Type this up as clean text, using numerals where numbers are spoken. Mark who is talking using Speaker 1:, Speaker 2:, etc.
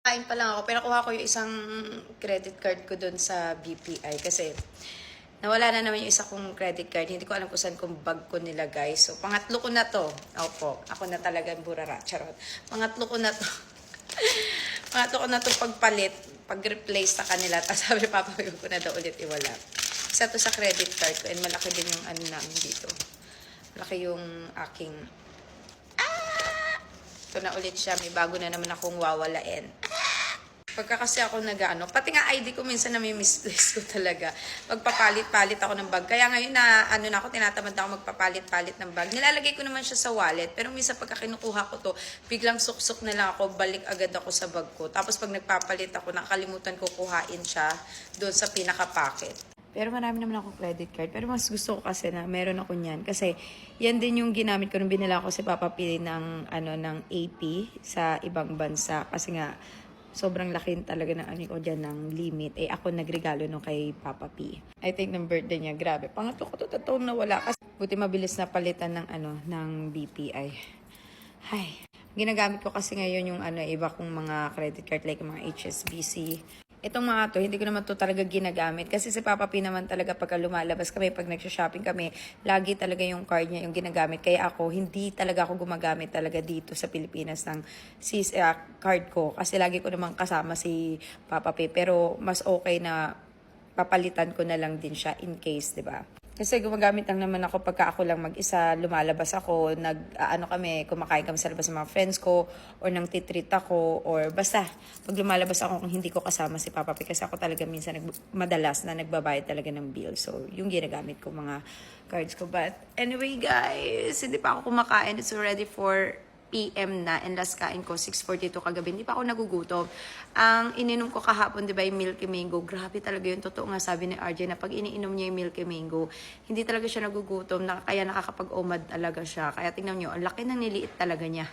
Speaker 1: Kain pa lang ako, pero nakuha ko yung isang credit card ko doon sa BPI kasi nawala na naman yung isa kong credit card. Hindi ko alam kung saan kong bag ko nilagay. So, pangatlo ko na to. Opo, ako na talaga burara. Charot. Pangatlo ko na to. Pangatlo ko na to pagpalit, pag-replace sa kanila. Tapos sabi, papawag ko na daw ulit iwala. Isa to sa credit card ko and malaki din yung ano namin dito. Malaki yung aking... Ito na ulit siya. May bago na naman akong wawalain. Pagka kasi ako nag-ano, pati nga ID ko minsan na may misplace ko talaga. Magpapalit-palit ako ng bag. Kaya ngayon na, ano na ako, tinatamad na ako magpapalit-palit ng bag. Nilalagay ko naman siya sa wallet. Pero minsan pagka kinukuha ko to, biglang suksok na lang ako, balik agad ako sa bag ko. Tapos pag nagpapalit ako, nakalimutan ko kuhain siya doon sa pinaka-packet. Pero marami naman ako credit card. Pero mas gusto ko kasi na meron ako niyan. Kasi yan din yung ginamit ko nung binila ko si Papa P ng, ng AP sa ibang bansa. Kasi nga, sobrang laki talaga ng ano ko dyan ng limit. Eh ako nagregalo no kay Papa P. I think ng birthday niya, grabe. Pangatlo ko to taon na wala. Kasi buti mabilis na palitan ng ng BPI. Hay. Ginagamit ko kasi ngayon yung iba kong mga credit card like mga HSBC. Itong mga to, hindi ko naman to talaga ginagamit. Kasi si Papa P naman talaga pagka lumalabas kami, pag nagsha-shopping kami, lagi talaga yung card niya yung ginagamit. Kaya ako, hindi talaga ako gumagamit talaga dito sa Pilipinas ng card ko. Kasi lagi ko naman kasama si Papa P. Pero mas okay na papalitan ko na lang din siya in case, di ba? Kasi gumagamit lang naman ako pagka ako lang mag-isa, lumalabas ako, kami, kumakain kami sa labas ng mga friends ko, or nang titreat ako, or basta, pag lumalabas ako kung hindi ko kasama si Papa P, kasi ako talaga minsan madalas na nagbabayad talaga ng bill. So, yung ginagamit ko mga cards ko. But anyway guys, hindi pa ako kumakain. It's already 4 PM na and last kain ko 6:42 kagabi. Hindi pa ako nagugutom. Ang ininom ko kahapon, 'di ba, yung Milky Mango. Grabe talaga yun. Totoo nga sabi ni RJ na pag iniinom niya yung Milky Mango, hindi talaga siya nagugutom, kaya nakakapag-omad talaga siya. Kaya tingnan niyo, ang laki ng niliit talaga niya.